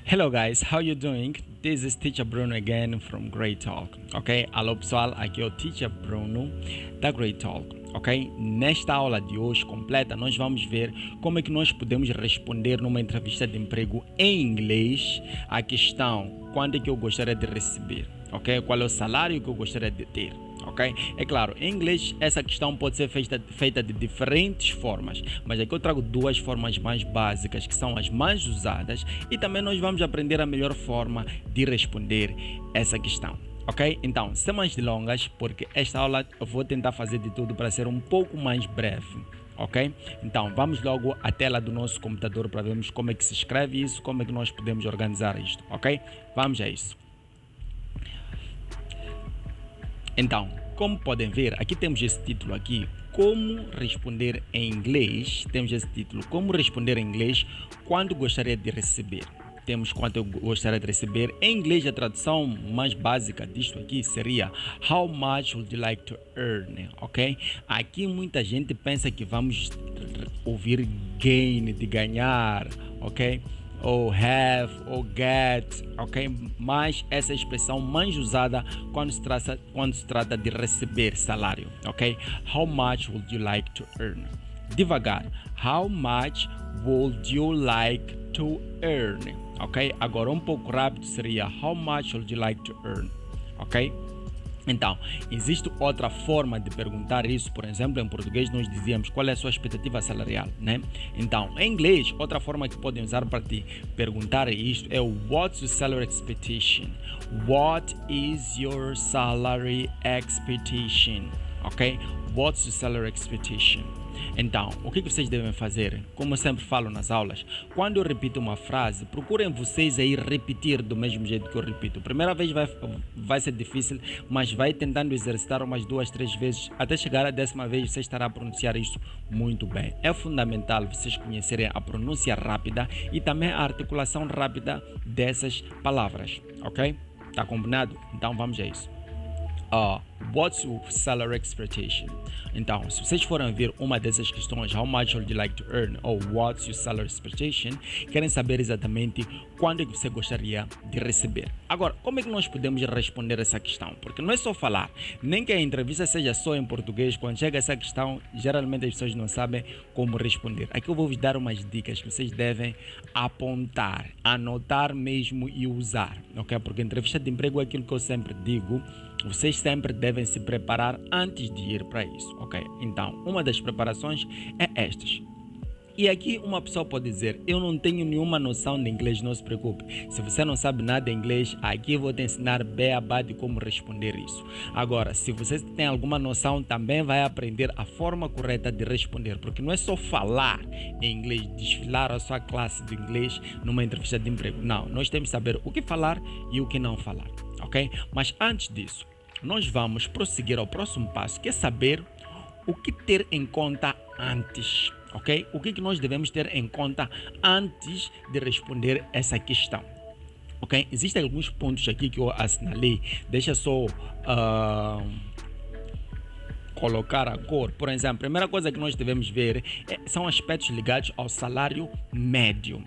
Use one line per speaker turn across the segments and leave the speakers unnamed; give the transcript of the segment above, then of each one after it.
Hello guys, how you doing? This is Teacher Bruno again from Great Talk, ok? Alô pessoal, aqui é o Teacher Bruno da Great Talk, ok? Nesta aula de hoje completa, nós vamos ver como é que nós podemos responder numa entrevista de emprego em inglês a questão: quando é que eu gostaria de receber, ok? Qual é o salário que eu gostaria de ter? Ok? É claro, em inglês essa questão pode ser feita de diferentes formas, mas aqui eu trago duas formas mais básicas, que são as mais usadas, e também nós vamos aprender a melhor forma de responder essa questão. Ok? Então, sem mais delongas, porque esta aula eu vou tentar fazer de tudo para ser um pouco mais breve. Ok? Então, vamos logo à tela do nosso computador para vermos como é que se escreve isso, como é que nós podemos organizar isto. Ok? Vamos a isso. Então, como podem ver, aqui temos esse título aqui: como responder em inglês. Temos esse título: como responder em inglês quando gostaria de receber. Temos quanto eu gostaria de receber. Em inglês, a tradução mais básica disto aqui seria How much would you like to earn? Ok? Aqui muita gente pensa que vamos ouvir gain, de ganhar, ok? Ou have, ou get, ok? Mas essa é a expressão mais usada quando se trata de receber salário, ok? How much would you like to earn? Devagar. How much would you like to earn? Ok? Agora um pouco rápido seria How much would you like to earn? Ok? Então, existe outra forma de perguntar isso. Por exemplo, em português nós dizíamos qual é a sua expectativa salarial, né? Então, em inglês, outra forma que podem usar para te perguntar isto é o What's your salary expectation? What is your salary expectation? Ok? What's your salary expectation? Então, o que vocês devem fazer? Como eu sempre falo nas aulas, quando eu repito uma frase, procurem vocês aí repetir do mesmo jeito que eu repito. Primeira vez vai ser difícil, mas vai tentando exercitar umas 2, 3 vezes, até chegar à 10ª vez você estará a pronunciar isso muito bem. É fundamental vocês conhecerem a pronúncia rápida e também a articulação rápida dessas palavras, ok? Tá combinado? Então vamos a isso. What's your salary expectation? Então, se vocês forem ver uma dessas questões, how much would you like to earn? Ou what's your salary expectation? Querem saber exatamente quando é que você gostaria de receber. Agora, como é que nós podemos responder essa questão? Porque não é só falar, nem que a entrevista seja só em português. Quando chega essa questão, geralmente as pessoas não sabem como responder. Aqui eu vou vos dar umas dicas que vocês devem apontar, anotar mesmo e usar, ok? Porque entrevista de emprego é aquilo que eu sempre digo. Vocês sempre devem se preparar antes de ir para isso, ok? Então, uma das preparações é estas. E aqui uma pessoa pode dizer: eu não tenho nenhuma noção de inglês. Não se preocupe. Se você não sabe nada de inglês, aqui eu vou te ensinar beabá de como responder isso. Agora, se você tem alguma noção, também vai aprender a forma correta de responder. Porque não é só falar em inglês, desfilar a sua classe de inglês numa entrevista de emprego. Não, nós temos que saber o que falar e o que não falar, ok? Mas antes disso, nós vamos prosseguir ao próximo passo, que é saber o que ter em conta antes, ok? O que nós devemos ter em conta antes de responder essa questão, ok? Existem alguns pontos aqui que eu assinalei. Deixa só colocar a cor. Por exemplo, a primeira coisa que nós devemos ver são aspectos ligados ao salário médio.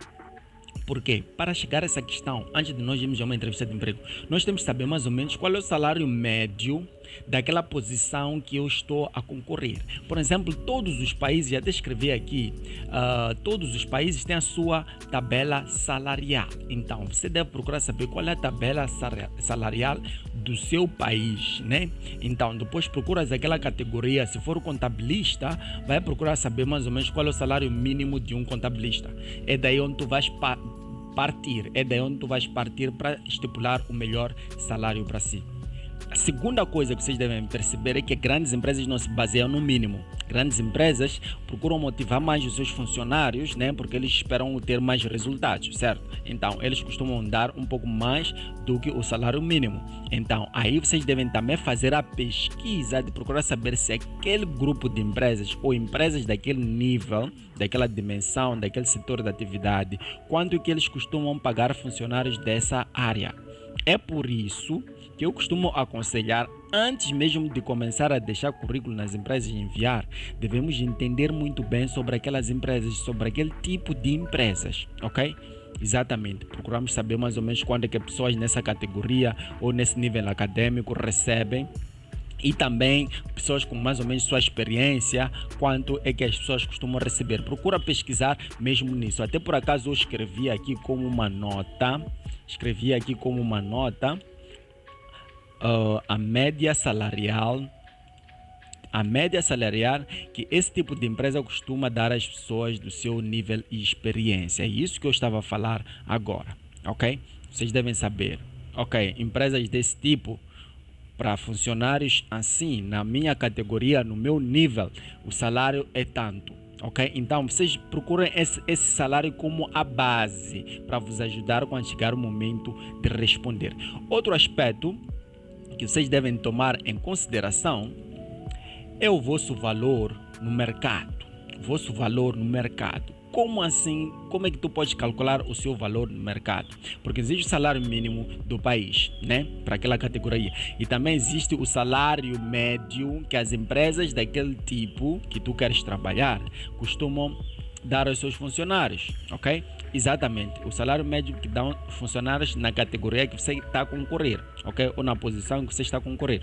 Por quê? Para chegar a essa questão, antes de nós irmos a uma entrevista de emprego, nós temos que saber mais ou menos qual é o salário médio daquela posição que eu estou a concorrer. Por exemplo, todos os países, já descrevi aqui, todos os países têm a sua tabela salarial. Então, você deve procurar saber qual é a tabela salarial do seu país, né? Então, depois procuras aquela categoria. Se for contabilista, vai procurar saber mais ou menos qual é o salário mínimo de um contabilista. É daí onde tu vais partir. É daí onde tu vais partir para estipular o melhor salário para si. A segunda coisa que vocês devem perceber é que grandes empresas não se baseiam no mínimo. Grandes empresas procuram motivar mais os seus funcionários, né? Porque eles esperam ter mais resultados, certo? Então, eles costumam dar um pouco mais do que o salário mínimo. Então, aí vocês devem também fazer a pesquisa de procurar saber se aquele grupo de empresas ou empresas daquele nível, daquela dimensão, daquele setor de atividade, quanto que eles costumam pagar funcionários dessa área. É por isso que eu costumo aconselhar, antes mesmo de começar a deixar currículo nas empresas e enviar, devemos entender muito bem sobre aquelas empresas, sobre aquele tipo de empresas, ok? Exatamente, procuramos saber mais ou menos quanto é que pessoas nessa categoria ou nesse nível acadêmico recebem, e também pessoas com mais ou menos sua experiência, quanto é que as pessoas costumam receber. Procura pesquisar mesmo nisso. Até por acaso eu escrevi aqui como uma nota, a média salarial que esse tipo de empresa costuma dar às pessoas do seu nível e experiência. É isso que eu estava a falar agora, ok? Vocês devem saber, ok? Empresas desse tipo, para funcionários assim, na minha categoria, no meu nível, o salário é tanto, ok? Então, vocês procurem esse salário como a base para vos ajudar quando chegar o momento de responder. Outro aspecto que vocês devem tomar em consideração é o vosso valor no mercado. Como assim? Como é que tu podes calcular o seu valor no mercado? Porque existe o salário mínimo do país, né? Para aquela categoria. E também existe o salário médio que as empresas daquele tipo que tu queres trabalhar costumam dar aos seus funcionários, ok? Exatamente, o salário médio que dão os funcionários na categoria que você está a concorrer, ok? Ou na posição que você está a concorrer.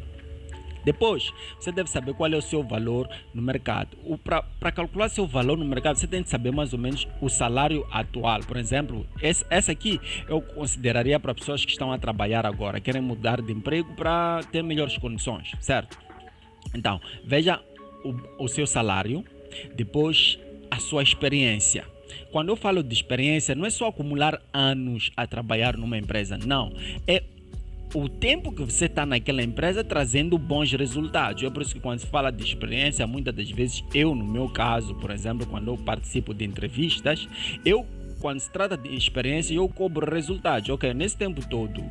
Depois, você deve saber qual é o seu valor no mercado. Para calcular seu valor no mercado, você tem que saber mais ou menos o salário atual. Por exemplo, essa aqui eu consideraria para pessoas que estão a trabalhar agora, querem mudar de emprego para ter melhores condições, certo? Então, veja o seu salário, depois a sua experiência. Quando eu falo de experiência, não é só acumular anos a trabalhar numa empresa, não. É o tempo que você está naquela empresa trazendo bons resultados. É por isso que quando se fala de experiência, muitas das vezes eu, no meu caso, por exemplo, quando eu participo de entrevistas, quando se trata de experiência, eu cobro resultados. Ok, nesse tempo todo,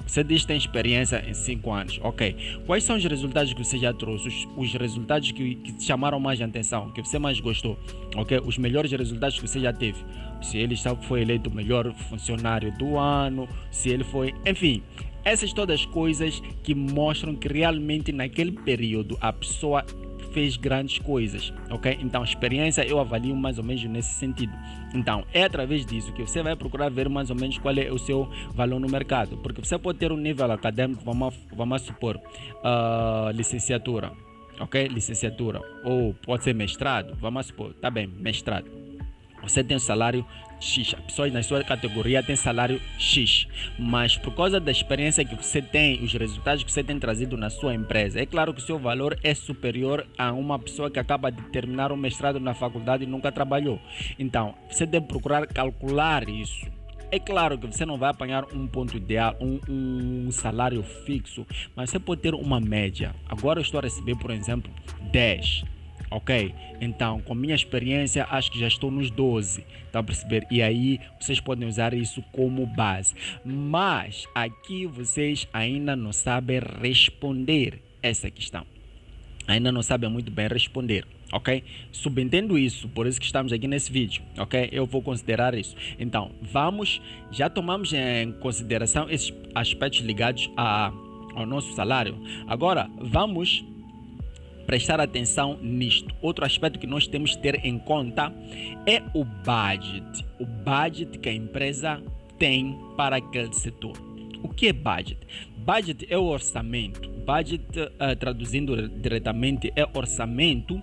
você diz que tem experiência em 5 anos. Ok, quais são os resultados que você já trouxe? Os resultados que te chamaram mais atenção, que você mais gostou? Ok, os melhores resultados que você já teve. Se ele foi eleito o melhor funcionário do ano, se ele foi... Enfim, essas todas coisas que mostram que realmente naquele período a pessoa fez grandes coisas, ok? Então, experiência eu avalio mais ou menos nesse sentido. Então, é através disso que você vai procurar ver mais ou menos qual é o seu valor no mercado, porque você pode ter um nível acadêmico, vamos supor, licenciatura, ok? Licenciatura, ou pode ser mestrado, vamos supor, tá bem, mestrado. Você tem um salário X, a pessoa na sua categoria tem salário X, mas por causa da experiência que você tem, os resultados que você tem trazido na sua empresa, é claro que o seu valor é superior a uma pessoa que acaba de terminar um mestrado na faculdade e nunca trabalhou. Então, você deve procurar calcular isso. É claro que você não vai apanhar um ponto ideal, um salário fixo, mas você pode ter uma média. Agora eu estou a receber, por exemplo, 10. Ok, então com minha experiência acho que já estou nos 12, tá a perceber? E aí vocês podem usar isso como base, mas aqui vocês ainda não sabem responder essa questão, ainda não sabem muito bem responder, ok? Subentendo isso, por isso que estamos aqui nesse vídeo, ok? Eu vou considerar isso. Então já tomamos em consideração esses aspectos ligados ao nosso salário. Agora vamos prestar atenção nisto. Outro aspecto que nós temos que ter em conta é o budget. O budget que a empresa tem para aquele setor. O que é budget? Budget é o orçamento. Budget, traduzindo diretamente, é orçamento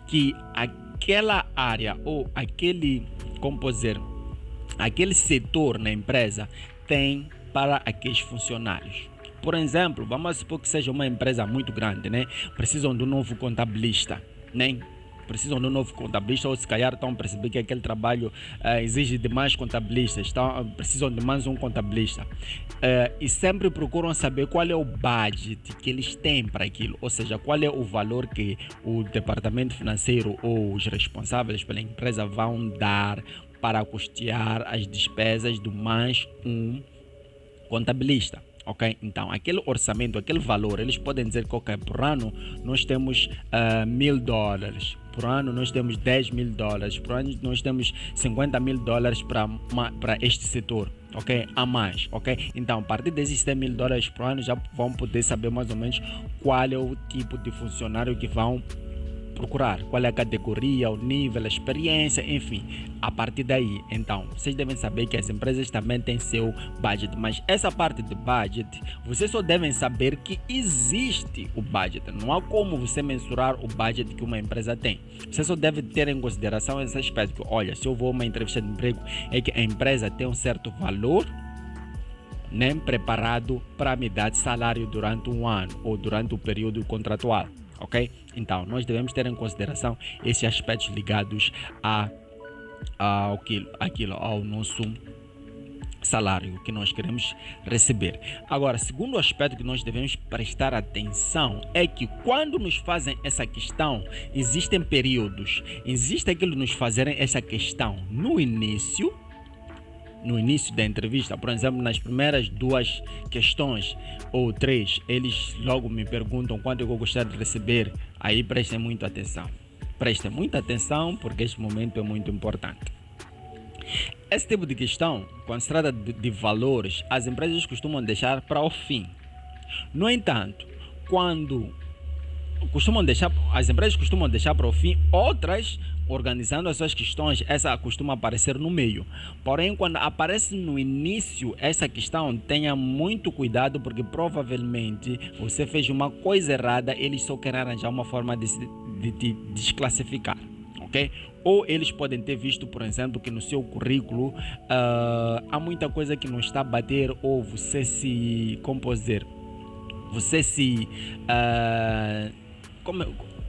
que aquela área ou aquele setor na empresa tem para aqueles funcionários. Por exemplo, vamos supor que seja uma empresa muito grande, né? Precisam de um novo contabilista, né? Ou se calhar estão a perceber que aquele trabalho exige de mais contabilistas, precisam de mais um contabilista. E sempre procuram saber qual é o budget que eles têm para aquilo, ou seja, qual é o valor que o departamento financeiro ou os responsáveis pela empresa vão dar para custear as despesas de mais um contabilista. Ok, então aquele orçamento, aquele valor, eles podem dizer que okay, por ano nós temos $1.000, por ano nós temos $10.000, por ano nós temos $50.000 para este setor, ok, a mais, ok. Então a partir desses $100.000 por ano já vão poder saber mais ou menos qual é o tipo de funcionário que vão procurar qual é a categoria, o nível, a experiência, enfim, a partir daí. Então, vocês devem saber que as empresas também têm seu budget, mas essa parte de budget, vocês só devem saber que existe o budget. Não há como você mensurar o budget que uma empresa tem. Você só deve ter em consideração esse aspecto, que olha, se eu vou a uma entrevista de emprego, é que a empresa tem um certo valor, né, preparado para me dar salário durante um ano ou durante o período contratual, ok? Então, nós devemos ter em consideração esses aspectos ligados ao nosso salário que nós queremos receber. Agora, segundo aspecto que nós devemos prestar atenção é que quando nos fazem essa questão, existem períodos, existe aquilo de nos fazerem essa questão no início da entrevista. Por exemplo, nas primeiras 2 questões ou 3, eles logo me perguntam quanto eu gostaria de receber. Aí prestem muita atenção. Prestem muita atenção porque este momento é muito importante. Esse tipo de questão, quando se trata de valores, as empresas costumam deixar para o fim. No entanto, as empresas costumam deixar para o fim, outras organizando as suas questões, essa costuma aparecer no meio. Porém, quando aparece no início essa questão, tenha muito cuidado, porque provavelmente você fez uma coisa errada, eles só querem arranjar uma forma de te desclassificar, ok? Ou eles podem ter visto, por exemplo, que no seu currículo há muita coisa que não está a bater, ou você se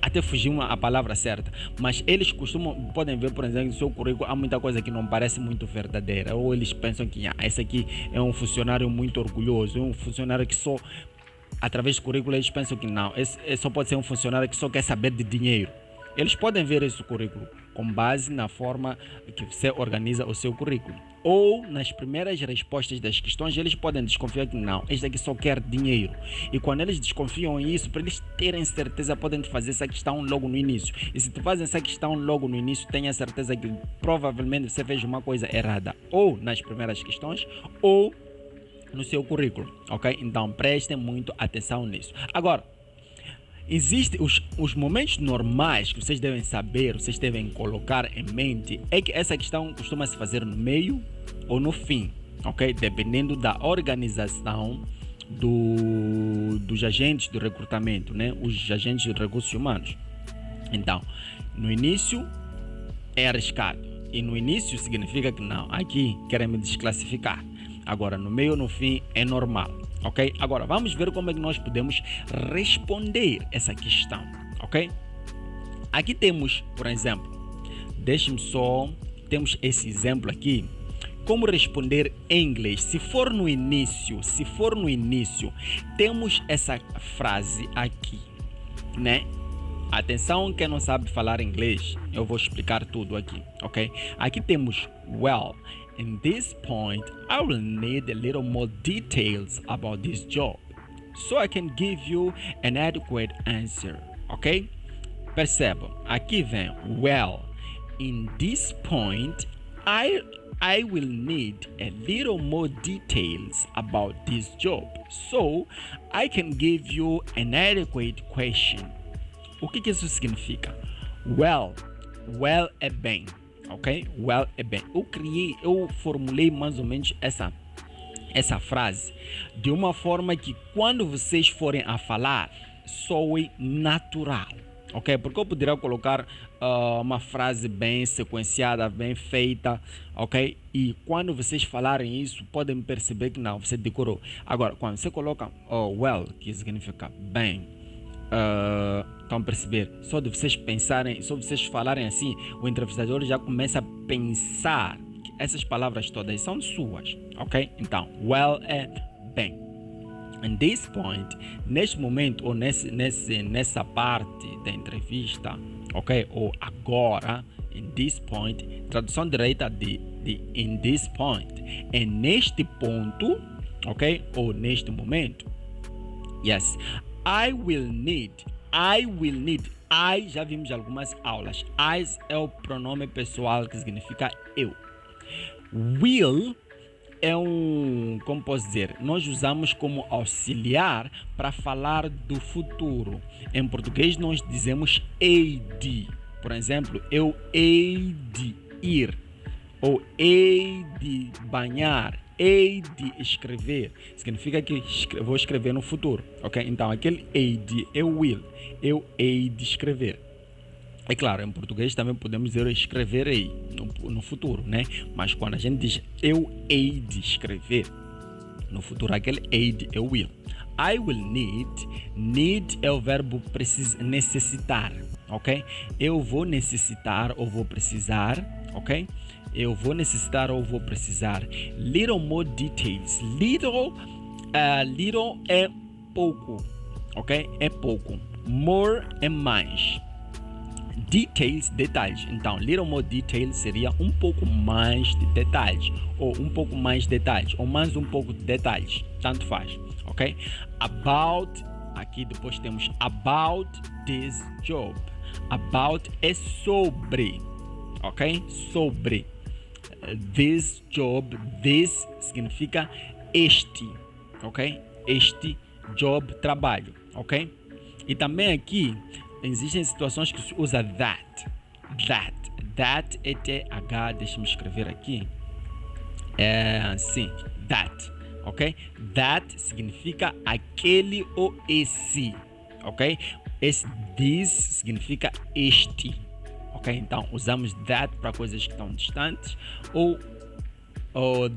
até fugiu a palavra certa, mas eles podem ver, por exemplo, no seu currículo há muita coisa que não parece muito verdadeira, ou eles pensam que esse aqui é um funcionário muito orgulhoso, é um funcionário que só, através do currículo, eles pensam que não, esse só pode ser um funcionário que só quer saber de dinheiro. Eles podem ver esse currículo com base na forma que você organiza o seu currículo. Ou nas primeiras respostas das questões, eles podem desconfiar que não, este aqui só quer dinheiro. E quando eles desconfiam isso, para eles terem certeza, podem fazer essa questão logo no início. E se tu fazem essa questão logo no início, tenha certeza que provavelmente você fez uma coisa errada. Ou nas primeiras questões, ou no seu currículo, ok? Então prestem muito atenção nisso. Agora, existem os momentos normais que vocês devem saber, vocês devem colocar em mente, é que essa questão costuma se fazer no meio ou no fim, ok? Dependendo da organização dos agentes de recrutamento, né? Os agentes de recursos humanos. Então, no início é arriscado, e no início significa que não, aqui querem me desclassificar. Agora, no meio ou no fim é normal. Ok? Agora, vamos ver como é que nós podemos responder essa questão, ok? Aqui temos, por exemplo, temos esse exemplo aqui, como responder em inglês. Se for no início, temos essa frase aqui, né? Atenção, quem não sabe falar inglês, eu vou explicar tudo aqui, ok? Aqui temos well. In this point, I will need a little more details about this job, so I can give you an adequate answer, ok? Percebam, aqui vem well. In this point, I will need a little more details about this job, so I can give you an adequate question. O que isso significa? Well é bem. Ok? Well é bem. Eu formulei mais ou menos essa frase de uma forma que quando vocês forem a falar, soe natural. Ok? Porque eu poderia colocar uma frase bem sequenciada, bem feita, ok? E quando vocês falarem isso, podem perceber que não, você decorou. Agora, quando você coloca well, que significa bem, estão a perceber? Só de vocês pensarem, só de vocês falarem assim, o entrevistador já começa a pensar que essas palavras todas são suas, ok? Então, well é bem. At this point, neste momento ou nessa parte da entrevista, ok? Ou agora, in this point, tradução direita de in this point, é neste ponto, ok? Ou neste momento. Yes, I will need, I já vimos algumas aulas. I é o pronome pessoal que significa eu. Will como posso dizer, nós usamos como auxiliar para falar do futuro. Em português nós dizemos hei de. Por exemplo, eu hei de ir, ou hei de banhar, hei de escrever. Significa que vou escrever no futuro, ok? Então aquele hei de é will, eu hei de escrever. É claro, em português também podemos dizer escreverei no futuro, né? Mas quando a gente diz eu hei de escrever, no futuro aquele hei de é will. I will need é o verbo necessitar, ok? Eu vou necessitar ou vou precisar, ok? Eu vou necessitar ou vou precisar. Little more details. Little é pouco, ok? É pouco. More é mais. Details, detalhes. Então, little more details seria um pouco mais de detalhes, ou um pouco mais detalhes, ou mais um pouco de detalhes. Tanto faz, ok? About, aqui depois temos about this job. About é sobre, ok? Sobre. This job, this significa este, ok? Este job, trabalho, ok? E também aqui existem situações que se usa that é TH, deixa-me escrever aqui, sim, that, ok? That significa aquele ou esse, ok? This significa este, ok? Então usamos that para coisas que estão distantes ou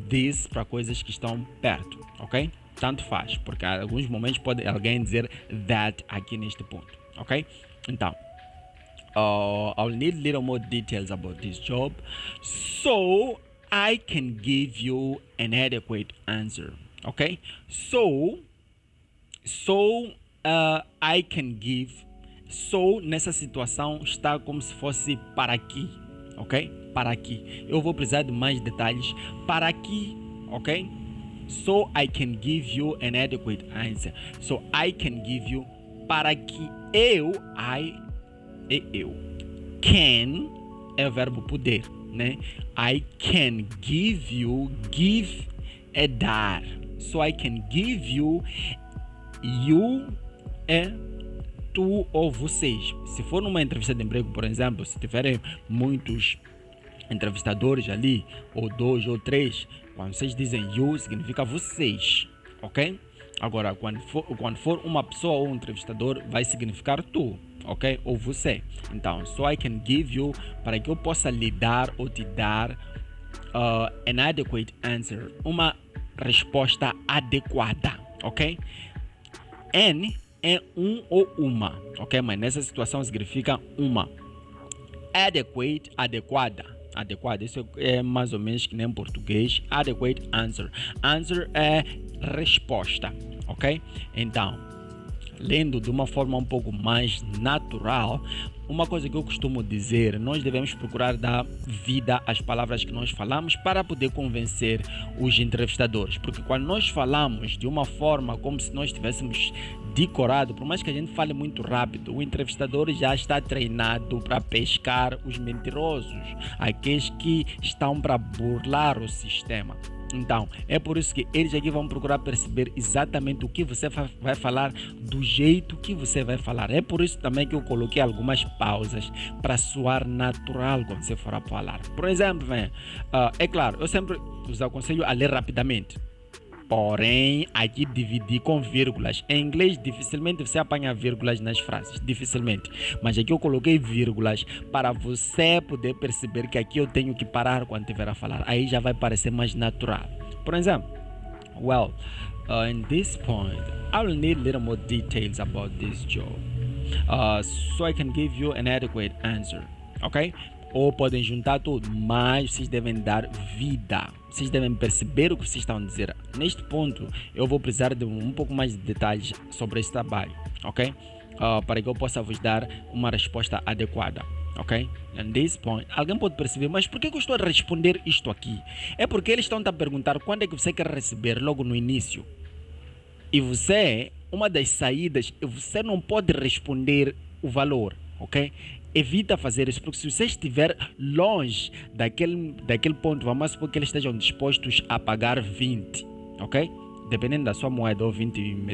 this para coisas que estão perto, ok? Tanto faz, porque em alguns momentos pode alguém dizer that aqui neste ponto, ok? Então, I'll need little more details about this job so I can give you an adequate answer, ok? So I can give. So nessa situação está como se fosse para aqui, ok? Para aqui. Eu vou precisar de mais detalhes para aqui, ok? So I can give you an adequate answer. So I can give you para que eu can é o verbo poder, né? I can give you, give é dar. So I can give you é tu ou vocês. Se for numa entrevista de emprego, por exemplo, se tiverem muitos entrevistadores ali, ou 2 ou 3, quando vocês dizem you, significa vocês, ok? Agora, quando for uma pessoa ou um entrevistador, vai significar tu, ok? Ou você. Então, so I can give you, para que eu possa lhe dar ou te dar an adequate answer, uma resposta adequada, ok? N é um ou uma, ok? Mas nessa situação significa uma. Adequate, adequada. Adequada, isso é mais ou menos que nem em português. Adequate answer. Answer é resposta, ok? Então, lendo de uma forma um pouco mais natural, uma coisa que eu costumo dizer, nós devemos procurar dar vida às palavras que nós falamos para poder convencer os entrevistadores, porque quando nós falamos de uma forma como se nós tivéssemos decorado, por mais que a gente fale muito rápido, o entrevistador já está treinado para pescar os mentirosos, aqueles que estão para burlar o sistema. Então, é por isso que eles aqui vão procurar perceber exatamente o que você vai falar, do jeito que você vai falar. É por isso também que eu coloquei algumas pausas para soar natural quando você for a falar. Por exemplo, é claro, eu sempre os aconselho a ler rapidamente. Porém, aqui dividi com vírgulas. Em inglês, dificilmente você apanha vírgulas nas frases. Dificilmente. Mas aqui eu coloquei vírgulas para você poder perceber que aqui eu tenho que parar quando estiver a falar. Aí já vai parecer mais natural. Por exemplo, in this point, I will need little more details about this job. So I can give you an adequate answer. Ok? Ou podem juntar tudo, mas vocês devem dar vida. Vocês devem perceber o que vocês estão a dizer. Neste ponto, eu vou precisar de um pouco mais de detalhes sobre esse trabalho, ok? Para que eu possa vos dar uma resposta adequada, ok? And this point, alguém pode perceber, mas por que eu estou a responder isto aqui? É porque eles estão a perguntar quando é que você quer receber logo no início. E você, uma das saídas, você não pode responder o valor, ok? evita fazer isso, porque se você estiver longe daquele ponto, vamos supor que eles estejam dispostos a pagar 20, ok? Dependendo da sua moeda, ou 20 mil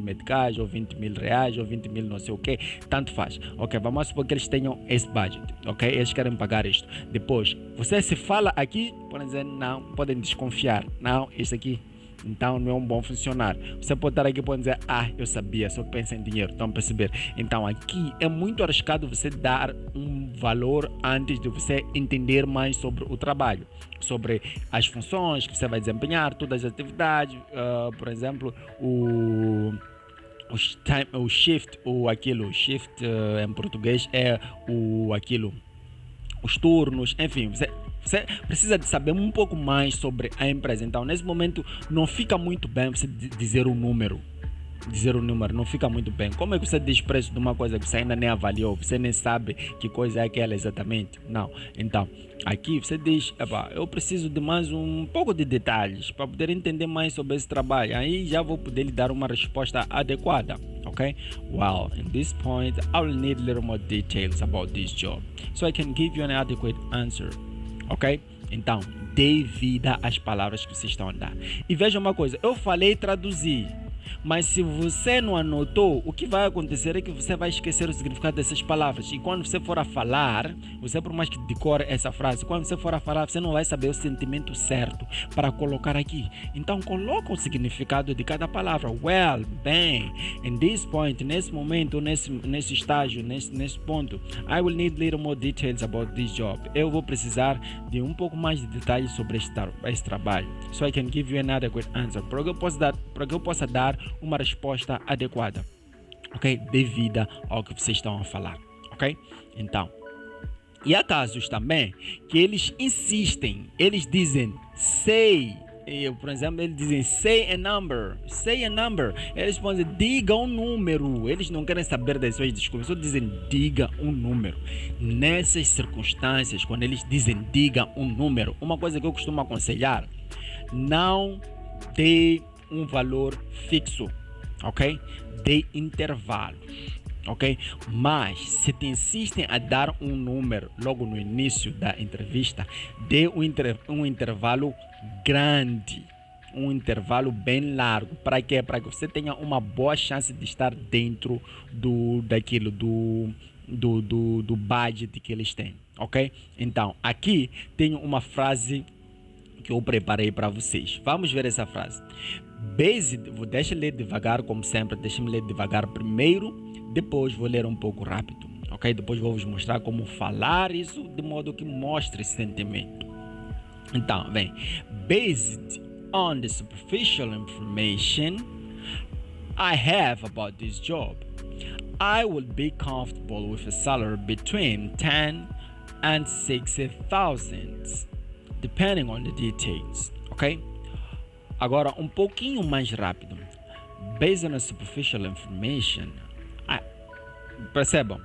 meticais, ou 20 mil reais, ou 20 mil não sei o que, tanto faz. Ok, vamos supor que eles tenham esse budget, ok? Eles querem pagar isto. Depois, você se fala aqui, podem dizer, não, podem desconfiar. Não, isso aqui, então não é um bom funcionário. Você pode estar aqui e pode dizer, eu sabia, só pensa em dinheiro, estão a perceber? Então aqui é muito arriscado você dar um valor antes de você entender mais sobre o trabalho, sobre as funções que você vai desempenhar, todas as atividades, por exemplo, o shift, shift em português é os turnos, enfim, você precisa de saber um pouco mais sobre a empresa. Então, nesse momento, não fica muito bem você dizer o número. Não fica muito bem. Como é que você diz preço de uma coisa que você ainda nem avaliou? Você nem sabe que coisa é aquela exatamente? Não. Então, aqui você diz, eu preciso de mais um pouco de detalhes para poder entender mais sobre esse trabalho. Aí já vou poder lhe dar uma resposta adequada. Okay? Well, in this point, I will need a little more details about this job, so I can give you an adequate answer. Ok? Então, dê vida às palavras que vocês estão a dar. E veja uma coisa, eu falei traduzir, mas se você não anotou, o que vai acontecer é que você vai esquecer o significado dessas palavras. E quando você for a falar, você por mais que decore essa frase, quando você for a falar, você não vai saber o sentimento certo para colocar aqui. Então, coloca o significado de cada palavra. Well, bem, in this point, nesse momento, nesse estágio, nesse ponto, I will need little more details about this job. Eu vou precisar de um pouco mais de detalhes sobre esse trabalho. So I can give you an adequate answer. Para que eu possa dar uma resposta adequada, ok? Devida ao que vocês estão a falar, ok? Então, e há casos também que eles insistem, eles dizem say, por exemplo, eles dizem say a number, eles podem dizer diga um número, eles não querem saber das suas desculpas, só dizem diga um número. Nessas circunstâncias, quando eles dizem diga um número, uma coisa que eu costumo aconselhar, não dê um valor fixo, ok? De intervalos, ok? Mas se te insistem a dar um número logo no início da entrevista, dê um intervalo grande, um intervalo bem largo. Para quê? Para que você tenha uma boa chance de estar dentro do budget que eles têm, ok? Então, aqui tenho uma frase que eu preparei para vocês. Vamos ver essa frase. Deixa eu ler devagar, como sempre. Deixa-me ler devagar primeiro, depois vou ler um pouco rápido, ok? Depois vou vos mostrar como falar isso de modo que mostre sentimento. Então, bem, based on the superficial information I have about this job, I would be comfortable with a salary between 10 and 60,000, depending on the details, ok? Agora, um pouquinho mais rápido. Based on the superficial information, percebam.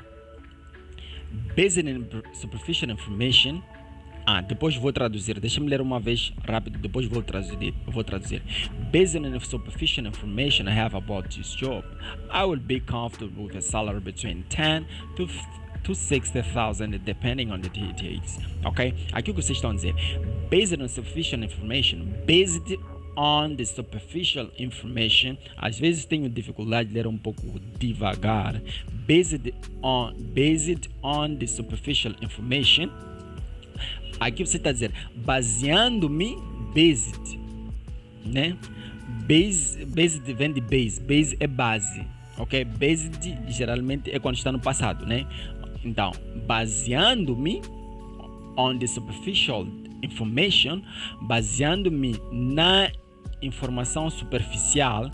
Based on superficial information, depois vou traduzir. Deixa-me ler uma vez rápido, depois vou traduzir. Based on the superficial information I have about this job, I will be comfortable with a salary between 10 to 60,000, depending on the details. Ok? Aqui o que vocês estão a dizer. Based on sufficient information, based on the superficial information, às vezes tenho dificuldade de ler um pouco devagar. Based on the superficial information, aqui você está a dizer baseando-me, based, né? Based vem de base é base, ok? Based geralmente é quando está no passado, né? Então, baseando-me on the superficial information, baseando-me na informação superficial,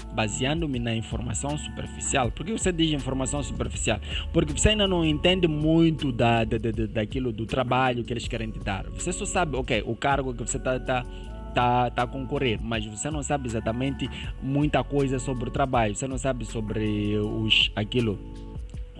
Por que você diz informação superficial? Porque você ainda não entende muito daquilo do trabalho que eles querem te dar. Você só sabe, ok, o cargo que você está a concorrer, mas você não sabe exatamente muita coisa sobre o trabalho. Você não sabe sobre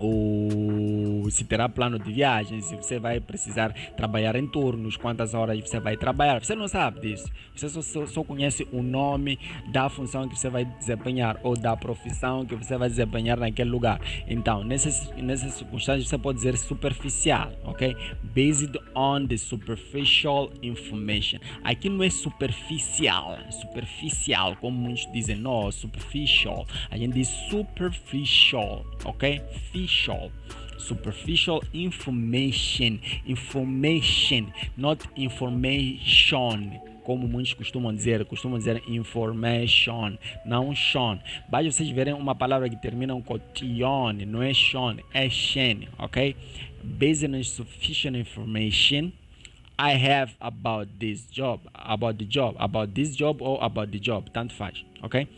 ou se terá plano de viagem, se você vai precisar trabalhar em turnos, quantas horas você vai trabalhar. Você não sabe disso. Você só conhece o nome da função que você vai desempenhar ou da profissão que você vai desempenhar naquele lugar. Então, nessas circunstâncias, você pode dizer superficial, ok? Based on the superficial information. Aqui não é superficial, como muitos dizem, não, superficial. A gente diz superficial, ok? Superficial information, not information, como muitos costumam dizer information, não shon. Basta vocês verem uma palavra que termina com tion, não é shon, é shen, ok? Based on sufficient information I have about this job, ou about the job, tanto faz, ok?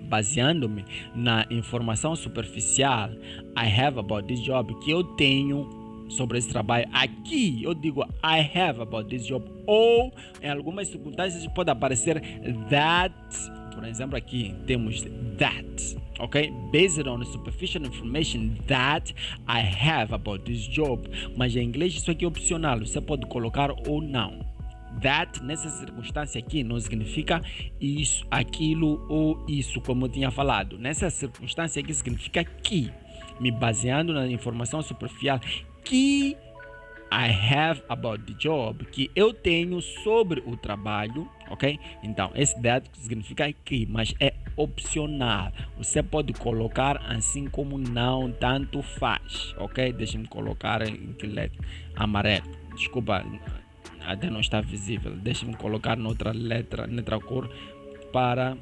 Baseando-me na informação superficial I have about this job, que eu tenho sobre esse trabalho, aqui eu digo I have about this job, ou em algumas circunstâncias pode aparecer that. Por exemplo, aqui temos that, ok? Based on the superficial information that I have about this job. Mas em inglês isso aqui é opcional, você pode colocar ou não. That, nessa circunstância aqui, não significa isso, aquilo ou isso, como eu tinha falado. Nessa circunstância aqui significa que, me baseando na informação superficial que I have about the job, que eu tenho sobre o trabalho, ok? Então, esse that significa que, mas é opcional. Você pode colocar assim como não, tanto faz, ok? Deixa-me colocar em que letra? Amarelo. Desculpa, até não está visível. Deixa-me colocar noutra letra, noutra cor, para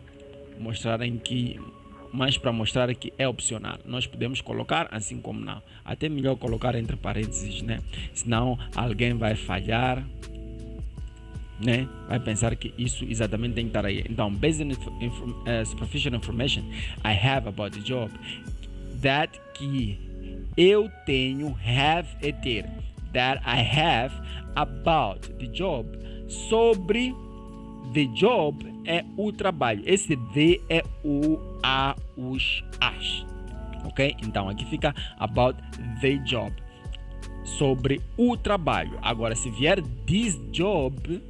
mostrar em que, mas para mostrar que é opcional. Nós podemos colocar assim como não. Até melhor colocar entre parênteses, né? Senão alguém vai falhar, né? Vai pensar que isso exatamente tem que estar aí. Então, based on superficial information I have about the job, that que eu tenho, have é ter, that I have about the job, sobre the job é o trabalho. Esse the é o a, os, as, ok? Então aqui fica about the job, sobre o trabalho. Agora se vier this job,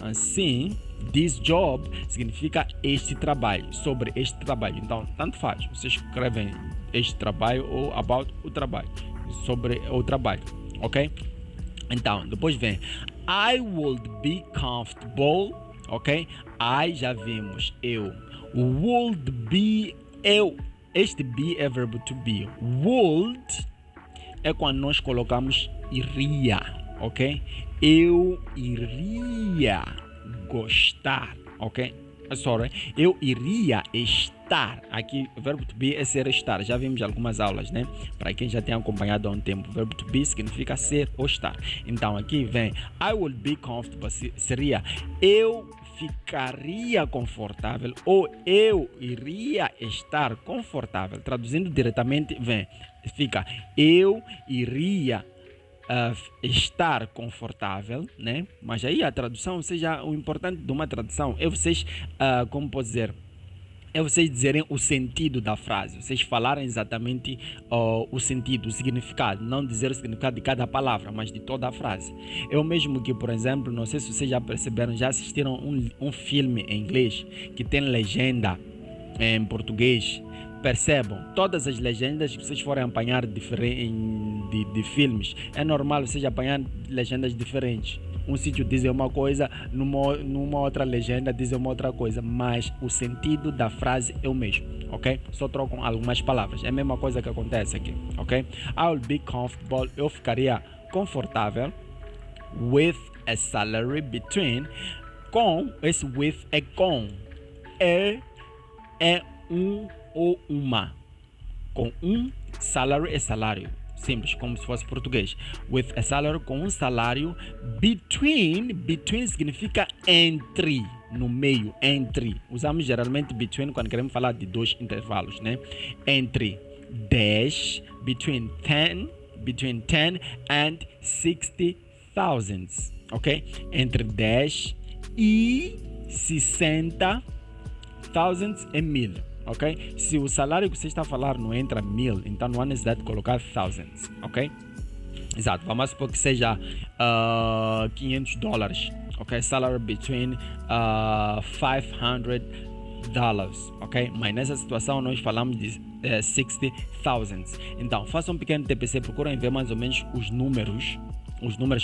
assim, this job significa este trabalho, sobre este trabalho. Então tanto faz, vocês escrevem este trabalho ou about o trabalho, sobre o trabalho, ok? Então depois vem I would be comfortable, ok? I já vimos, eu. Would be, eu. Este be é verbo to be. Would é quando nós colocamos iria, ok? Eu iria gostar, ok? Sorry, eu iria estar. Aqui o verbo to be é ser, estar. Já vimos algumas aulas, né? Para quem já tem acompanhado há um tempo, o verbo to be significa ser ou estar. Então aqui vem I would be comfortable, seria eu ficaria confortável ou eu iria estar confortável. Traduzindo diretamente, fica eu iria estar confortável, né? Mas aí a tradução, ou seja, o importante de uma tradução é vocês, como posso dizer, é vocês dizerem o sentido da frase, vocês falarem exatamente o sentido, o significado, não dizer o significado de cada palavra, mas de toda a frase. Eu mesmo que, por exemplo, não sei se vocês já perceberam, já assistiram um filme em inglês que tem legenda em português. Percebam, todas as legendas que vocês forem apanhar de filmes, é normal vocês apanhar legendas diferentes. Um sítio diz uma coisa, numa outra legenda diz uma outra coisa, mas o sentido da frase é o mesmo, ok? Só trocam algumas palavras, é a mesma coisa que acontece aqui, ok? I'll be comfortable, eu ficaria confortável, with a salary between, com, esse with é com, é um ou uma, com um, salary é salário, simples, como se fosse português. With a salary, com um salário. Between significa entre, no meio, entre. Usamos geralmente between quando queremos falar de dois intervalos, né? Entre 10, between 10 and 60,000, ok? Entre 10 e 60,000 é 1000. ok? Se o salário que você está a falar não entra 1.000, então não há necessidade de colocar thousands, ok? Exato, vamos supor que seja $500, ok? Salary between $500, ok? Mas nessa situação nós falamos de 60,000. Então, faça um pequeno TPC, procurem ver mais ou menos os números,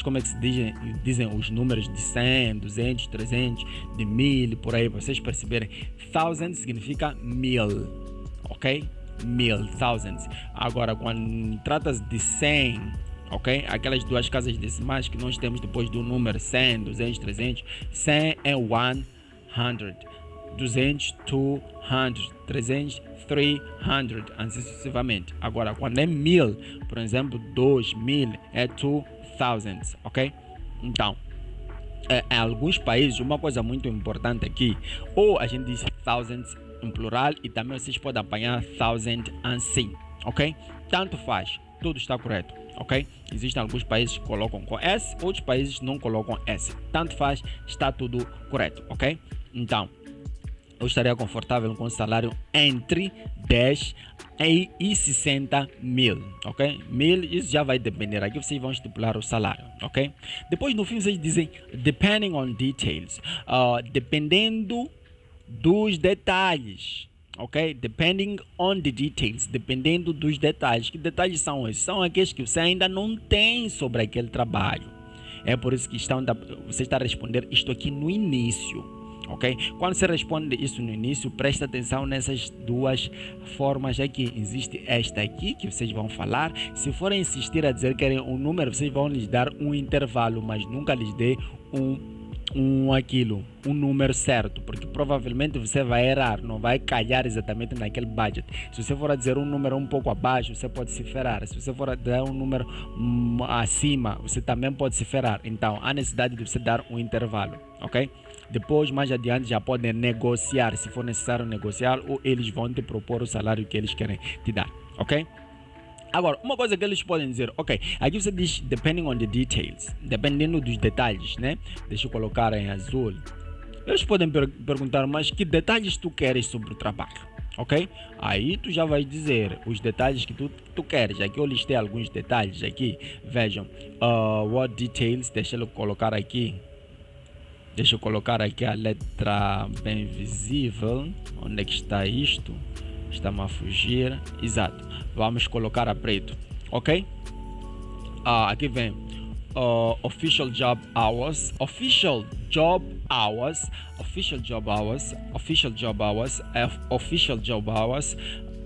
como é que se dizem os números de 100, 200, 300, de 1.000, por aí, para vocês perceberem. Thousand significa 1.000, ok? 1.000, thousands. Agora, quando trata-se de 100, ok? Aquelas duas casas decimais que nós temos depois do número 100, 200, 300, 100 é 100, 200, 200, 300, 300, assim sucessivamente. Agora, quando é 1.000, por exemplo, 2.000 é 2,000, ok? Então, em alguns países, uma coisa muito importante aqui, ou a gente diz thousands em plural e também vocês podem apanhar thousand assim, ok? Tanto faz, tudo está correto, ok? Existem alguns países que colocam com S, outros países não colocam S. Tanto faz, está tudo correto, ok? Então, eu estaria confortável com um salário entre 10 e 60 mil, ok? 1.000, isso já vai depender. Aqui vocês vão estipular o salário, ok? Depois, no fim, vocês dizem depending on details, dependendo dos detalhes, ok? Depending on the details, dependendo dos detalhes. Que detalhes são esses? São aqueles que você ainda não tem sobre aquele trabalho. É por isso que você está a responder isto aqui no início. Ok? Quando você responde isso no início, presta atenção nessas duas formas aqui. Existe esta aqui que vocês vão falar. Se forem insistir a dizer que querem um número, vocês vão lhes dar um intervalo, mas nunca lhes dê um número certo, porque provavelmente você vai errar, não vai calhar exatamente naquele budget. Se você for a dizer um número um pouco abaixo, você pode se ferrar. Se você for a dar um número acima, você também pode se ferrar. Então, há necessidade de você dar um intervalo, ok? Depois, mais adiante, já podem negociar, se for necessário negociar, ou eles vão te propor o salário que eles querem te dar, ok? Agora, uma coisa que eles podem dizer, ok, aqui você diz depending on the details, dependendo dos detalhes, né? Deixa eu colocar em azul. Eles podem perguntar, mas que detalhes tu queres sobre o trabalho, ok? Aí tu já vais dizer os detalhes que tu queres. Aqui eu listei alguns detalhes aqui, vejam, what details, deixa eu colocar aqui. Deixa eu colocar aqui a letra bem visível. Onde é que está isto? Está-me a fugir. Exato. Vamos colocar a preto. Ok? Aqui vem official job hours. Official job hours. Official job hours. Official job hours. Official job hours.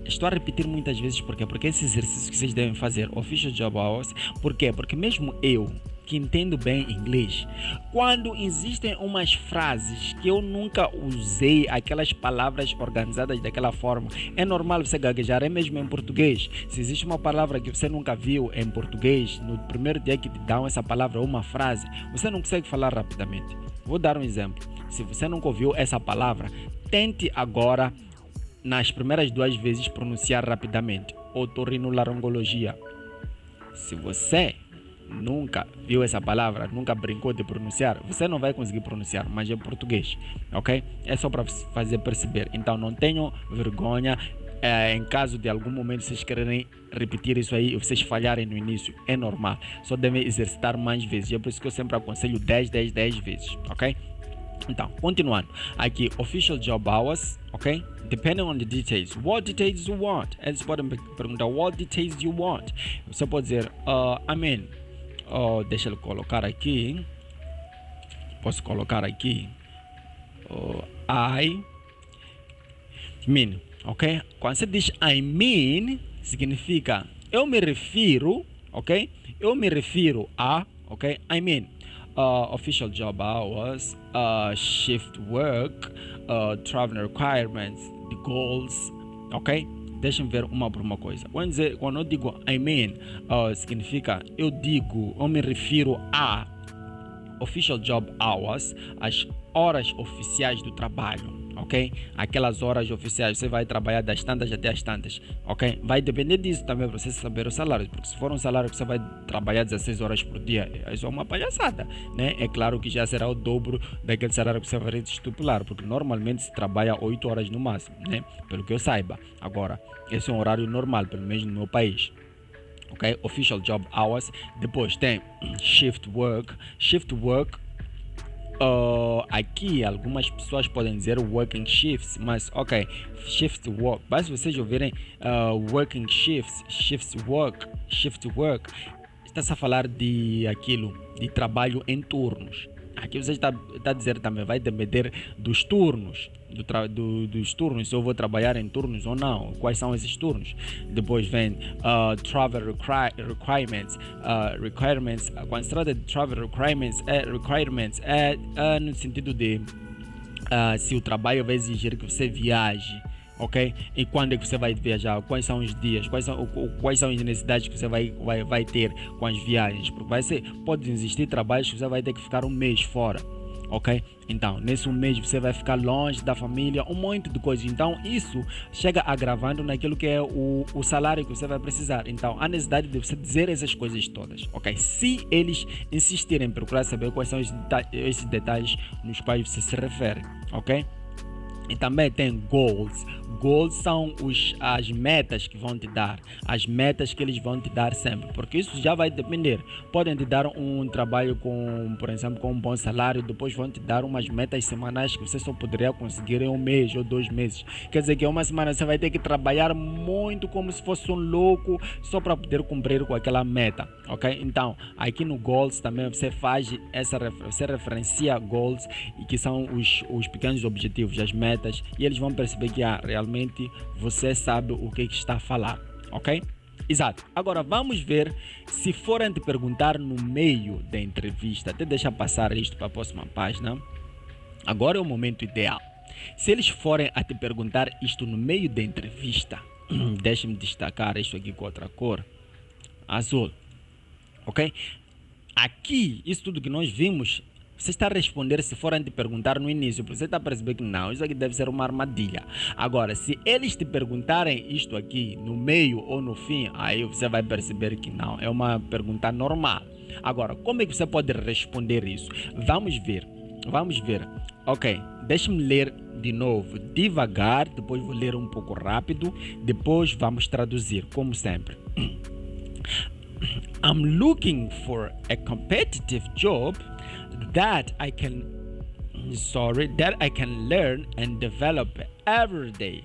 Estou a repetir muitas vezes porque esse exercício que vocês devem fazer. Official job hours. Por quê? Porque mesmo eu, que entendo bem inglês, quando existem umas frases que eu nunca usei, aquelas palavras organizadas daquela forma, é normal você gaguejar, é mesmo em português. Se existe uma palavra que você nunca viu em português, no primeiro dia que te dão essa palavra ou uma frase, você não consegue falar rapidamente. Vou dar um exemplo. Se você nunca ouviu essa palavra, tente agora, nas primeiras 2 vezes, pronunciar rapidamente. Otorrinolaringologia. Se você nunca viu essa palavra, nunca brincou de pronunciar, você não vai conseguir pronunciar, mas é português, ok? É só para fazer perceber. Então não tenham vergonha, em caso de algum momento vocês quererem repetir isso aí, vocês falharem no início, é normal, só devem exercitar mais vezes. É por isso que eu sempre aconselho 10 vezes, ok? Então, continuando, aqui, official job hours, ok? Depending on the details. What details you want? Eles podem perguntar, what details you want? Você pode dizer, deixa eu colocar aqui. Posso colocar aqui. I mean, ok? Quando você diz I mean, significa eu me refiro, ok? Eu me refiro a, ok? I mean, official job hours, shift work, travel requirements, the goals, ok? Deixem ver uma por uma coisa. Quando eu digo I mean, significa eu me refiro a official job hours, as horas oficiais do trabalho, ok? Aquelas horas oficiais, você vai trabalhar das tantas até as tantas, ok? Vai depender disso também para você saber o salário, porque se for um salário que você vai trabalhar 16 horas por dia, isso é uma palhaçada, né? É claro que já será o dobro daquele salário que você vai estipular, porque normalmente se trabalha 8 horas no máximo, né? Pelo que eu saiba. Agora, esse é um horário normal, pelo menos no meu país. Ok? Official job hours. Depois tem shift work. Shift work. Aqui algumas pessoas podem dizer working shifts, mas ok, shift work. Mas se vocês ouvirem working shifts, shift work, está-se a falar de aquilo, de trabalho em turnos. Aqui você está a dizer também, vai depender dos turnos, dos turnos, se eu vou trabalhar em turnos ou não, quais são esses turnos. Depois vem travel requirements. Quando se trata de travel requirements, é no sentido de se o trabalho vai exigir que você viaje, ok? E quando é que você vai viajar? Quais são os dias? Quais são as necessidades que você vai ter com as viagens? Porque pode existir trabalhos que você vai ter que ficar um mês fora, ok? Então, nesse um mês você vai ficar longe da família, um monte de coisas. Então, isso chega agravando naquilo que é o salário que você vai precisar. Então, há necessidade de você dizer essas coisas todas, ok? Se eles insistirem em procurar saber quais são esses detalhes nos quais você se refere, ok? E também tem goals. Goals são as metas que vão te dar, as metas que eles vão te dar sempre, porque isso já vai depender. Podem te dar um trabalho por exemplo, com um bom salário, depois vão te dar umas metas semanais que você só poderia conseguir em um mês ou 2 meses. Quer dizer que uma semana você vai ter que trabalhar muito como se fosse um louco só para poder cumprir com aquela meta, ok? Então, aqui no goals também você faz você referencia goals, e que são os pequenos objetivos, as metas, e eles vão perceber que realmente você sabe o que está a falar, ok? Exato. Agora vamos ver se forem te perguntar no meio da entrevista. Até deixa passar isto para a próxima página. Agora é o momento ideal. Se eles forem a te perguntar isto no meio da entrevista, deixe-me destacar isto aqui com outra cor, azul, ok? Aqui, isso tudo que nós vimos, você está a responder se forem te perguntar no início, porque você está a perceber que não, isso aqui deve ser uma armadilha. Agora, se eles te perguntarem isto aqui no meio ou no fim, aí você vai perceber que não, é uma pergunta normal. Agora, como é que você pode responder isso? Vamos ver. Ok, deixe-me ler de novo, devagar, depois vou ler um pouco rápido, depois vamos traduzir, como sempre. I'm looking for a competitive job that I can learn and develop every day,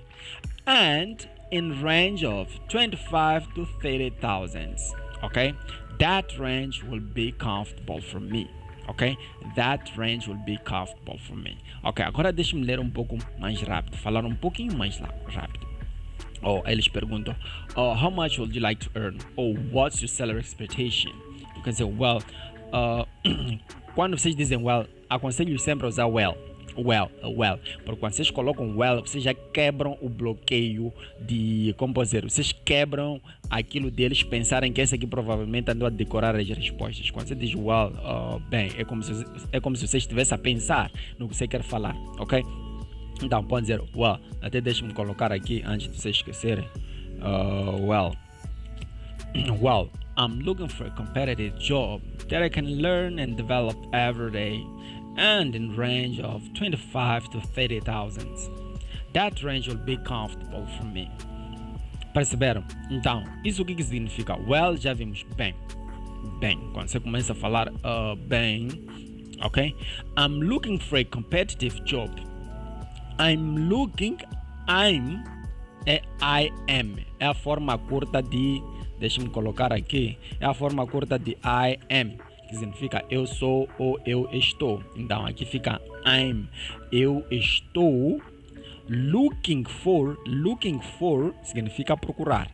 and in range of 25 to 30,000. Okay, that range will be comfortable for me. Ok, that range will be comfortable for me. Ok, agora deixa-me ler um pouco mais rápido, falar um pouquinho mais rápido. Eles perguntam, how much would you like to earn? Or what's your salary expectation? You can say, well, quando vocês dizem well, aconselho sempre a usar well, porque quando vocês colocam well, vocês já quebram o bloqueio de composer, vocês quebram aquilo deles pensarem que esse aqui provavelmente andou a decorar as respostas. Quando você diz well, bem, é como se você estivesse a pensar no que você quer falar, ok? Então, pode dizer, well, até deixe-me colocar aqui antes de vocês esquecerem. Well, I'm looking for a competitive job that I can learn and develop every day, and in range of 25 to 30,000. That range will be comfortable for me. Perceberam? Então, isso o que significa? Well, já vimos bem. Quando você começa a falar bem, ok? I'm looking for a competitive job. I am. É a forma curta de, deixa-me colocar aqui, é a forma curta de I am, que significa eu sou ou eu estou. Então aqui fica I'm. Eu estou looking for significa procurar.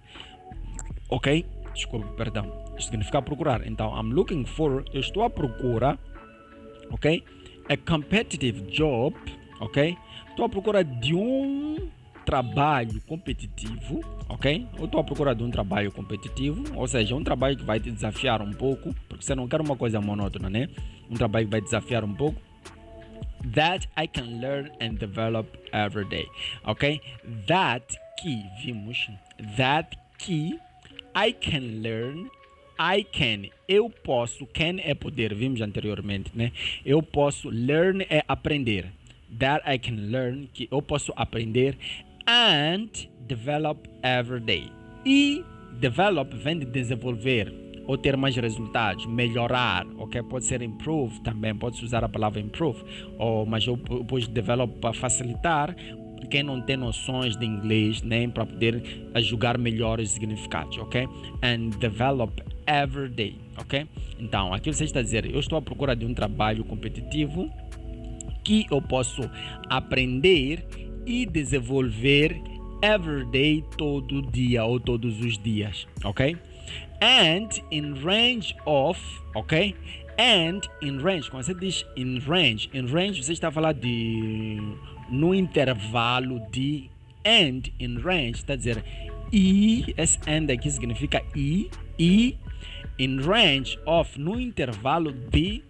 Ok? Desculpa, perdão. Significa procurar. Então I'm looking for, eu estou à procura, ok? A competitive job, ok? Estou à procura de um trabalho competitivo, ok? Eu estou à procura de um trabalho competitivo, ou seja, um trabalho que vai te desafiar um pouco, porque você não quer uma coisa monótona, né? Um trabalho que vai desafiar um pouco. that I can learn and develop every day. Ok? That que vimos, that que I can learn, eu posso, can é poder, vimos anteriormente, né? Eu posso, learn é aprender. That I can learn, que eu posso aprender, and develop every day. E develop vem de desenvolver, ou ter mais resultados, melhorar, ok? Pode ser improve também, pode-se usar a palavra improve, mas eu pus develop para facilitar quem não tem noções de inglês, nem para poder julgar melhor os significados, ok? And develop every day, ok? Então, aqui você está a dizer, eu estou à procura de um trabalho competitivo que eu posso aprender e desenvolver every day, todo dia ou todos os dias, ok? And in range of, ok? And in range, quando você diz in range você está a falar de no intervalo de, and in range está a dizer esse and aqui significa e in range of, no intervalo de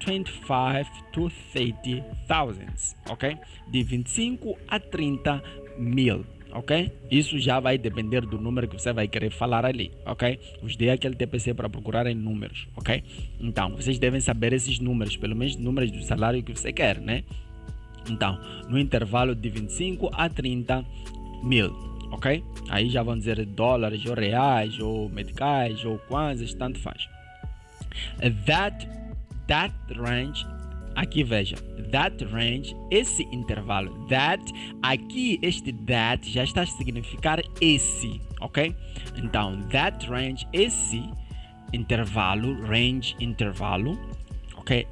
25 to 30 thousands, ok? De 25 a 30 mil. Ok? Isso já vai depender do número que você vai querer falar ali, ok? Os dei aquele TPC para procurar em números, ok? Então, vocês devem saber esses números, pelo menos números do salário que você quer, né? Então, no intervalo de 25 a 30 mil, ok? Aí já vão dizer dólares, ou reais, ou meticais, ou kwanzas, tanto faz. That range, aqui veja, that range, esse intervalo, that, aqui este that já está a significar esse, ok? Então, that range, esse intervalo, range, intervalo, ok?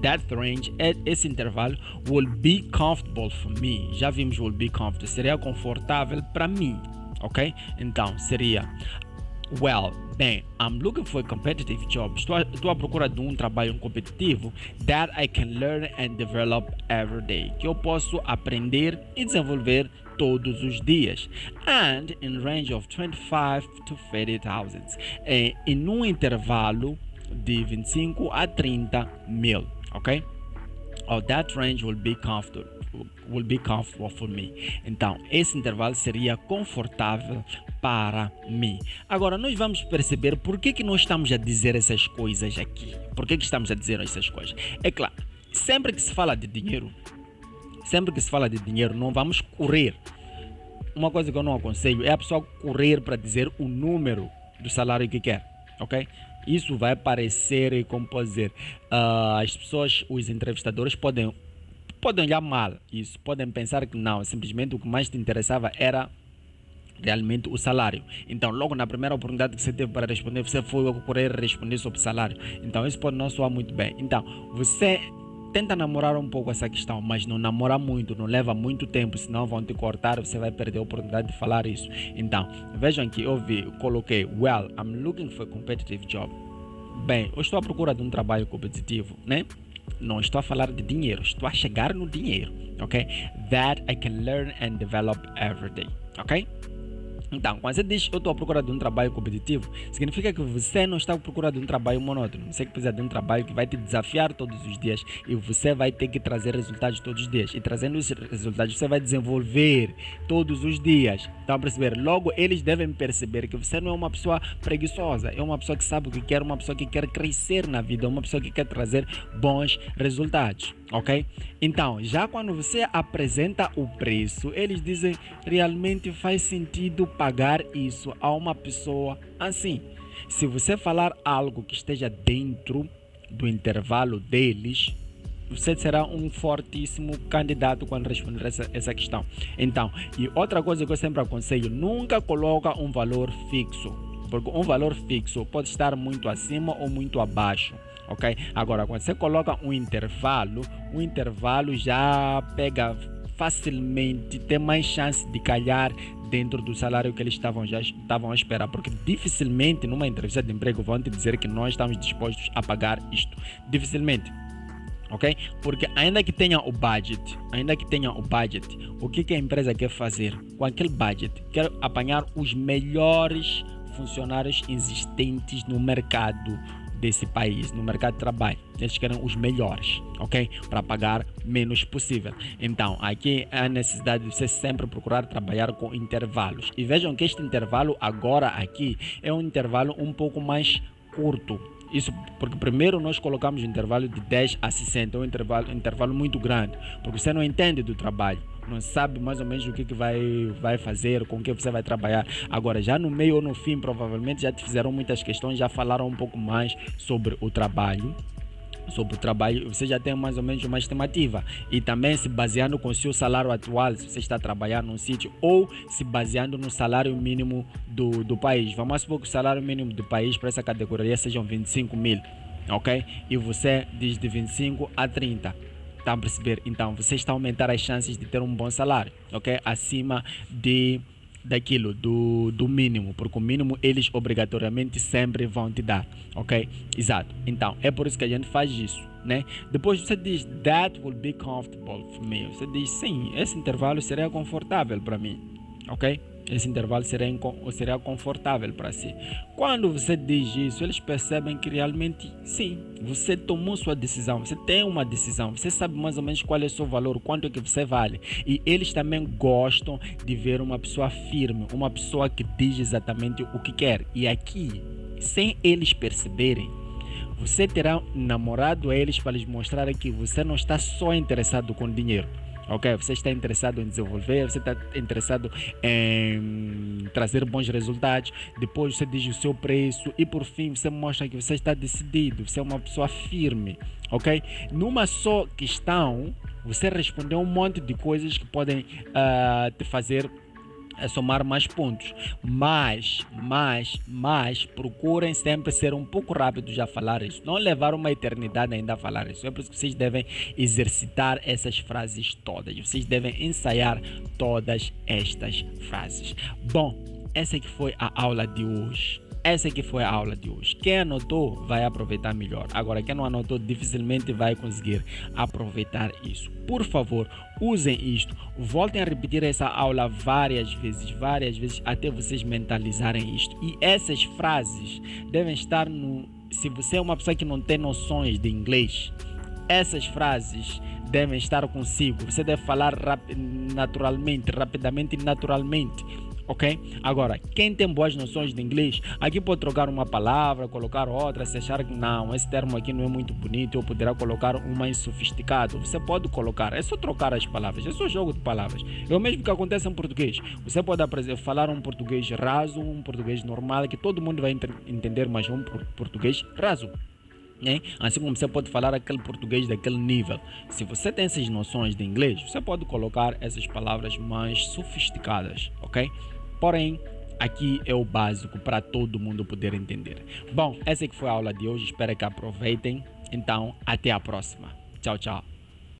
That range, esse intervalo, will be comfortable for me. Já vimos will be comfortable, seria confortável para mim, ok? Então, seria well, bem, I'm looking for a competitive job. Estou à procura de um trabalho competitivo that I can learn and develop every day. Que eu posso aprender e desenvolver todos os dias. And in range of 25 to 30 thousands. Em um intervalo de 25 a 30 mil, ok? That range will be comfortable for me. Então, esse intervalo seria confortável para mim. Agora, nós vamos perceber por que nós estamos a dizer essas coisas aqui. Por que estamos a dizer essas coisas? É claro, sempre que se fala de dinheiro, não vamos correr. Uma coisa que eu não aconselho é a pessoa correr para dizer o número do salário que quer, ok? Isso vai parecer, como pode dizer, as pessoas, os entrevistadores podem olhar mal isso, podem pensar que não, simplesmente o que mais te interessava era realmente o salário. Então, logo na primeira oportunidade que você teve para responder, você foi correr responder sobre salário. Então, isso pode não soar muito bem. Então, você tenta namorar um pouco essa questão, mas não namora muito, não leva muito tempo, senão vão te cortar, você vai perder a oportunidade de falar isso. Então, vejam que eu coloquei, well, I'm looking for a competitive job. Bem, eu estou à procura de um trabalho competitivo, né? Não estou a falar de dinheiro, estou a chegar no dinheiro, ok? That I can learn and develop every day, ok? Então, quando você diz eu estou à procura de um trabalho competitivo, significa que você não está à procura de um trabalho monótono. Você precisa de um trabalho que vai te desafiar todos os dias e você vai ter que trazer resultados todos os dias. E trazendo esses resultados, você vai desenvolver todos os dias. Estão a perceber? Logo, eles devem perceber que você não é uma pessoa preguiçosa, é uma pessoa que sabe o que quer, uma pessoa que quer crescer na vida, uma pessoa que quer trazer bons resultados. Ok? Então, já quando você apresenta o preço, eles dizem realmente faz sentido pagar isso a uma pessoa assim. Se você falar algo que esteja dentro do intervalo deles, você será um fortíssimo candidato quando responder essa questão. Então, e outra coisa que eu sempre aconselho, nunca coloca um valor fixo, porque um valor fixo pode estar muito acima ou muito abaixo. Ok? Agora, quando você coloca um intervalo, o intervalo já pega facilmente, tem mais chance de calhar dentro do salário que eles estavam a esperar, porque dificilmente numa entrevista de emprego vão te dizer que nós estamos dispostos a pagar isto. Dificilmente. Ok? Porque ainda que tenha o budget, o que a empresa quer fazer com aquele budget? Quer apanhar os melhores funcionários existentes no mercado desse país, no mercado de trabalho. Eles querem os melhores, ok? Para pagar menos possível. Então, aqui há a necessidade de você sempre procurar trabalhar com intervalos. E vejam que este intervalo agora aqui é um intervalo um pouco mais curto. Isso porque primeiro nós colocamos o intervalo de 10 a 60, um intervalo muito grande, porque você não entende do trabalho, não sabe mais ou menos o que vai fazer, com o que você vai trabalhar. Agora, já no meio ou no fim, provavelmente já te fizeram muitas questões, já falaram um pouco mais sobre o trabalho. Você já tem mais ou menos uma estimativa, e também se baseando com o seu salário atual, se você está trabalhando num sítio, ou se baseando no salário mínimo do país. Vamos supor que o salário mínimo do país para essa categoria sejam 25 mil, ok? E você diz de 25 a 30. Está a perceber? Então você está a aumentar as chances de ter um bom salário, ok? Acima daquilo, do mínimo, porque o mínimo eles obrigatoriamente sempre vão te dar, ok? Exato. Então é por isso que a gente faz isso, né? Depois você diz that will be comfortable for me. Você diz sim, esse intervalo seria confortável para mim, ok? Esse intervalo será confortável para si. Quando você diz isso, eles percebem que realmente sim, você tomou sua decisão, você tem uma decisão, você sabe mais ou menos qual é o seu valor, quanto é que você vale. E eles também gostam de ver uma pessoa firme, uma pessoa que diz exatamente o que quer. E aqui, sem eles perceberem, você terá namorado a eles para lhes mostrar que você não está só interessado com dinheiro. Ok, você está interessado em desenvolver, você está interessado em trazer bons resultados. Depois você diz o seu preço e por fim você mostra que você está decidido, você é uma pessoa firme, ok? Numa só questão, você respondeu um monte de coisas que podem te fazer somar mais pontos, mas procurem sempre ser um pouco rápidos a falar isso, não levar uma eternidade ainda a falar isso. É por isso que vocês devem exercitar essas frases todas, vocês devem ensaiar todas estas frases. Bom, essa aqui foi a aula de hoje. Quem anotou vai aproveitar melhor. Agora, quem não anotou dificilmente vai conseguir aproveitar isso. Por favor, usem isto. Voltem a repetir essa aula várias vezes, até vocês mentalizarem isto. E essas frases devem estar Se você é uma pessoa que não tem noções de inglês, essas frases devem estar consigo. Você deve falar rapidamente e naturalmente. Ok? Agora, quem tem boas noções de inglês, aqui pode trocar uma palavra, colocar outra, se achar que não, esse termo aqui não é muito bonito, ou poderá colocar um mais sofisticado. Você pode colocar, é só trocar as palavras, é só jogo de palavras. É o mesmo que acontece em português. Você pode falar um português raso, um português normal, que todo mundo vai entender, mas um português raso. Assim como você pode falar aquele português daquele nível. Se você tem essas noções de inglês, você pode colocar essas palavras mais sofisticadas, ok? Porém, aqui é o básico para todo mundo poder entender. Bom, essa aqui foi a aula de hoje, espero que aproveitem. Então, até a próxima. Tchau, tchau.